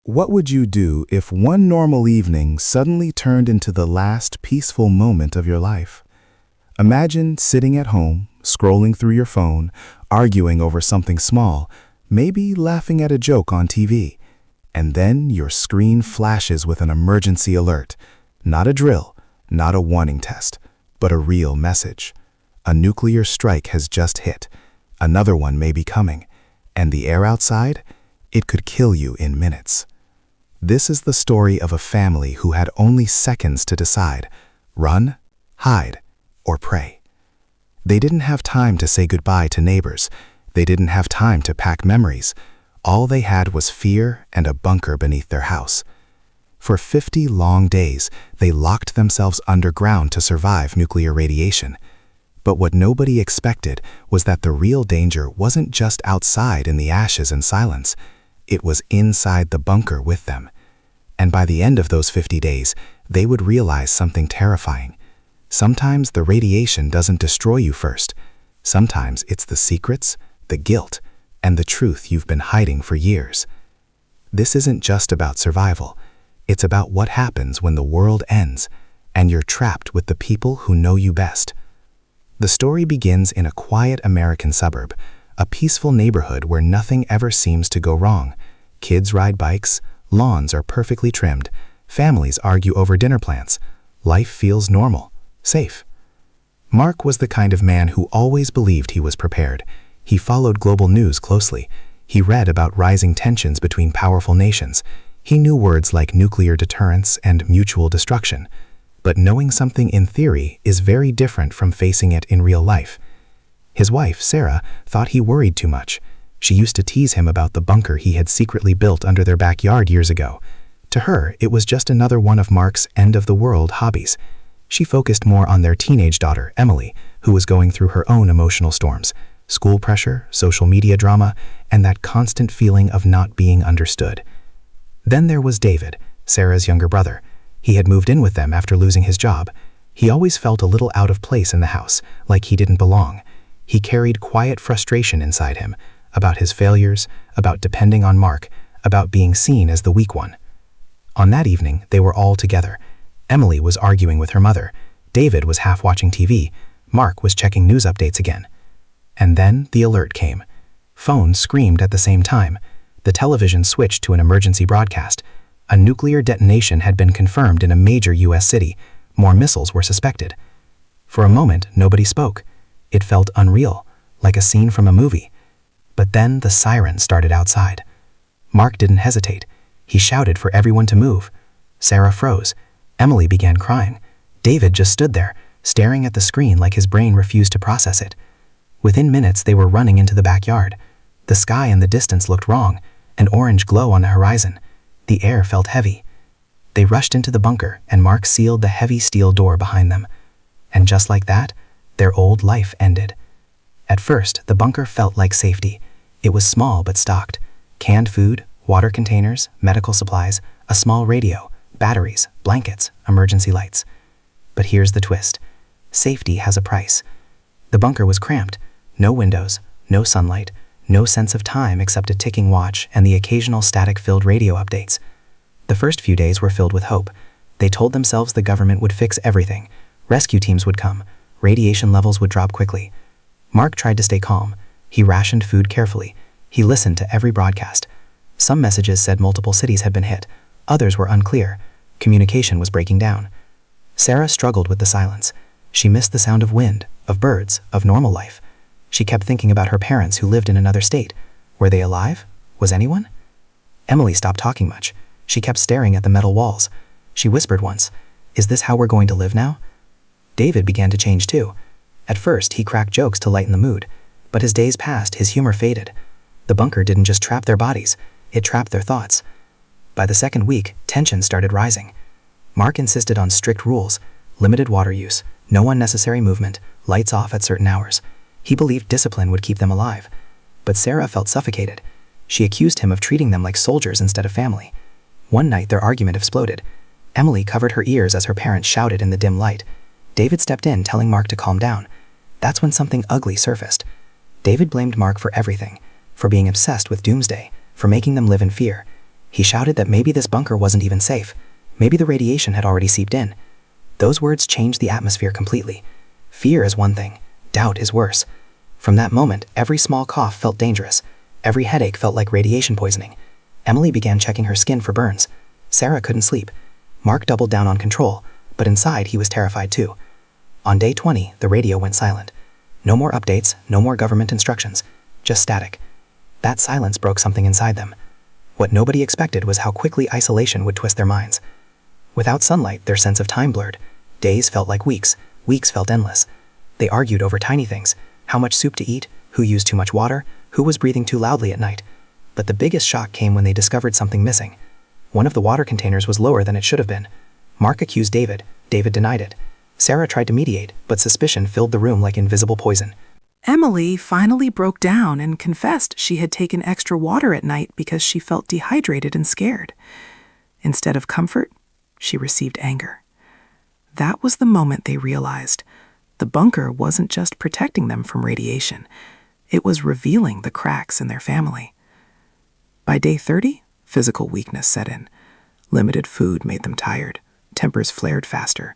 What would you do if one normal evening suddenly turned into the last peaceful moment of your life? Imagine sitting at home, scrolling through your phone, arguing over something small, maybe laughing at a joke on TV. And then your screen flashes with an emergency alert. Not a drill, not a warning test, but a real message. A nuclear strike has just hit. Another one may be coming. And the air outside? It could kill you in minutes. This is the story of a family who had only seconds to decide: run, hide, or pray. They didn't have time to say goodbye to neighbors. They didn't have time to pack memories. All they had was fear and a bunker beneath their house. For 50 long days, they locked themselves underground to survive nuclear radiation. But what nobody expected was that the real danger wasn't just outside in the ashes and silence. It was inside the bunker with them. And by the end of those 50 days, they would realize something terrifying. Sometimes the radiation doesn't destroy you first. Sometimes it's the secrets, the guilt, and the truth you've been hiding for years. This isn't just about survival. It's about what happens when the world ends, and you're trapped with the people who know you best. The story begins in a quiet American suburb, a peaceful neighborhood where nothing ever seems to go wrong. Kids ride bikes, lawns are perfectly trimmed, families argue over dinner plans. Life feels normal, safe. Mark was the kind of man who always believed he was prepared. He followed global news closely. He read about rising tensions between powerful nations. He knew words like nuclear deterrence and mutual destruction. But knowing something in theory is very different from facing it in real life. His wife, Sarah, thought he worried too much. She used to tease him about the bunker he had secretly built under their backyard years ago. To her, it was just another one of Mark's end-of-the-world hobbies. She focused more on their teenage daughter, Emily, who was going through her own emotional storms: school pressure, social media drama, and that constant feeling of not being understood. Then there was David, Sarah's younger brother. He had moved in with them after losing his job. He always felt a little out of place in the house, like he didn't belong. He carried quiet frustration inside him, about his failures, about depending on Mark, about being seen as the weak one. On that evening, they were all together. Emily was arguing with her mother. David was half watching TV. Mark was checking news updates again. And then the alert came. Phones screamed at the same time. The television switched to an emergency broadcast. A nuclear detonation had been confirmed in a major U.S. city. More missiles were suspected. For a moment, nobody spoke. It felt unreal, like a scene from a movie. But then the siren started outside. Mark didn't hesitate. He shouted for everyone to move. Sarah froze. Emily began crying. David just stood there, staring at the screen like his brain refused to process it. Within minutes, they were running into the backyard. The sky in the distance looked wrong, an orange glow on the horizon. The air felt heavy. They rushed into the bunker, and Mark sealed the heavy steel door behind them. And just like that, their old life ended. At first, the bunker felt like safety. It was small but stocked. Canned food, water containers, medical supplies, a small radio, batteries, blankets, emergency lights. But here's the twist. Safety has a price. The bunker was cramped. No windows, no sunlight, no sense of time except a ticking watch and the occasional static-filled radio updates. The first few days were filled with hope. They told themselves the government would fix everything. Rescue teams would come. Radiation levels would drop quickly. Mark tried to stay calm. He rationed food carefully. He listened to every broadcast. Some messages said multiple cities had been hit. Others were unclear. Communication was breaking down. Sarah struggled with the silence. She missed the sound of wind, of birds, of normal life. She kept thinking about her parents who lived in another state. Were they alive? Was anyone? Emily stopped talking much. She kept staring at the metal walls. She whispered once, "Is this how we're going to live now?" David began to change too. At first, he cracked jokes to lighten the mood. But as days passed, his humor faded. The bunker didn't just trap their bodies, it trapped their thoughts. By the second week, tension started rising. Mark insisted on strict rules: limited water use, no unnecessary movement, lights off at certain hours. He believed discipline would keep them alive. But Sarah felt suffocated. She accused him of treating them like soldiers instead of family. One night, their argument exploded. Emily covered her ears as her parents shouted in the dim light. David stepped in, telling Mark to calm down. That's when something ugly surfaced. David blamed Mark for everything, for being obsessed with doomsday, for making them live in fear. He shouted that maybe this bunker wasn't even safe. Maybe the radiation had already seeped in. Those words changed the atmosphere completely. Fear is one thing, doubt is worse. From that moment, every small cough felt dangerous. Every headache felt like radiation poisoning. Emily began checking her skin for burns. Sarah couldn't sleep. Mark doubled down on control, but inside he was terrified too. On day 20, the radio went silent. No more updates, no more government instructions, just static. That silence broke something inside them. What nobody expected was how quickly isolation would twist their minds. Without sunlight, their sense of time blurred. Days felt like weeks, weeks felt endless. They argued over tiny things, how much soup to eat, who used too much water, who was breathing too loudly at night. But the biggest shock came when they discovered something missing. One of the water containers was lower than it should have been. Mark accused David. David denied it. Sarah tried to mediate, but suspicion filled the room like invisible poison. Emily finally broke down and confessed she had taken extra water at night because she felt dehydrated and scared. Instead of comfort, she received anger. That was the moment they realized the bunker wasn't just protecting them from radiation. It was revealing the cracks in their family. By day 30, physical weakness set in. Limited food made them tired. Tempers flared faster.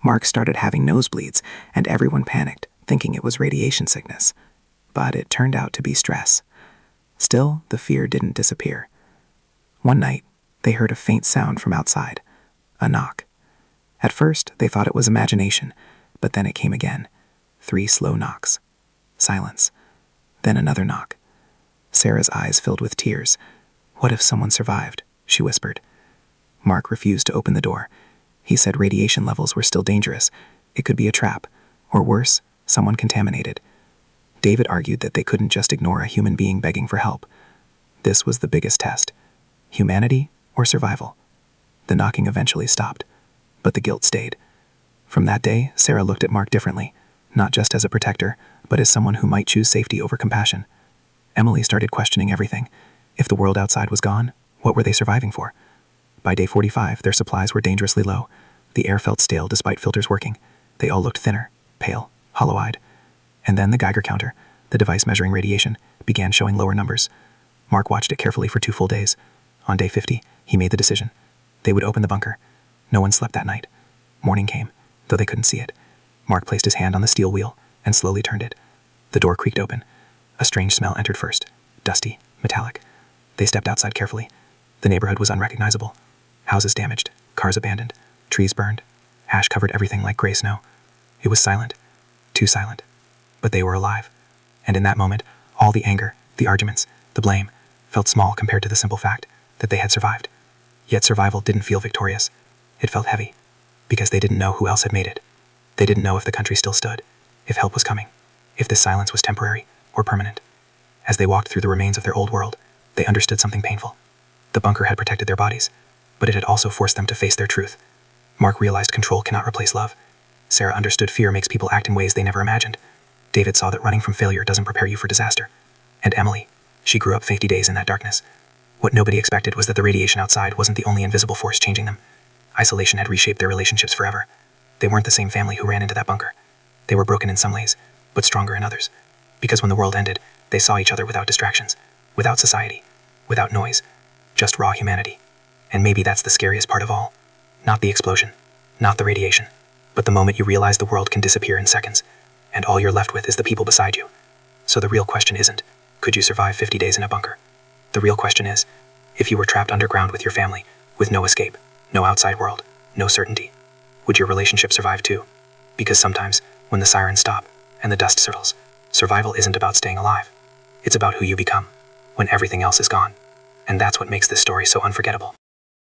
Mark started having nosebleeds, and everyone panicked, thinking it was radiation sickness. But it turned out to be stress. Still, the fear didn't disappear. One night, they heard a faint sound from outside. A knock. At first, they thought it was imagination, but then it came again. 3 slow knocks. Silence. Then another knock. Sarah's eyes filled with tears. "What if someone survived?" she whispered. Mark refused to open the door. He said radiation levels were still dangerous. It could be a trap, or worse, someone contaminated. David argued that they couldn't just ignore a human being begging for help. This was the biggest test. Humanity or survival? The knocking eventually stopped, but the guilt stayed. From that day, Sarah looked at Mark differently, not just as a protector, but as someone who might choose safety over compassion. Emily started questioning everything. If the world outside was gone, what were they surviving for? By day 45, their supplies were dangerously low. The air felt stale despite filters working. They all looked thinner, pale, hollow-eyed. And then the Geiger counter, the device measuring radiation, began showing lower numbers. Mark watched it carefully for 2 full days. On day 50, he made the decision. They would open the bunker. No one slept that night. Morning came, though they couldn't see it. Mark placed his hand on the steel wheel and slowly turned it. The door creaked open. A strange smell entered first, dusty, metallic. They stepped outside carefully. The neighborhood was unrecognizable. Houses damaged, cars abandoned, trees burned. Ash covered everything like gray snow. It was silent, too silent. But they were alive. And in that moment, all the anger, the arguments, the blame, felt small compared to the simple fact that they had survived. Yet survival didn't feel victorious. It felt heavy, because they didn't know who else had made it. They didn't know if the country still stood, if help was coming, if this silence was temporary or permanent. As they walked through the remains of their old world, they understood something painful. The bunker had protected their bodies, but it had also forced them to face their truth. Mark realized control cannot replace love. Sarah understood fear makes people act in ways they never imagined. David saw that running from failure doesn't prepare you for disaster. And Emily, she grew up 50 days in that darkness. What nobody expected was that the radiation outside wasn't the only invisible force changing them. Isolation had reshaped their relationships forever. They weren't the same family who ran into that bunker. They were broken in some ways, but stronger in others. Because when the world ended, they saw each other without distractions, without society, without noise, just raw humanity. And maybe that's the scariest part of all. Not the explosion, not the radiation, but the moment you realize the world can disappear in seconds, and all you're left with is the people beside you. So the real question isn't, could you survive 50 days in a bunker? The real question is, if you were trapped underground with your family, with no escape, no outside world, no certainty, would your relationship survive too? Because sometimes, when the sirens stop and the dust settles, survival isn't about staying alive. It's about who you become when everything else is gone. And that's what makes this story so unforgettable.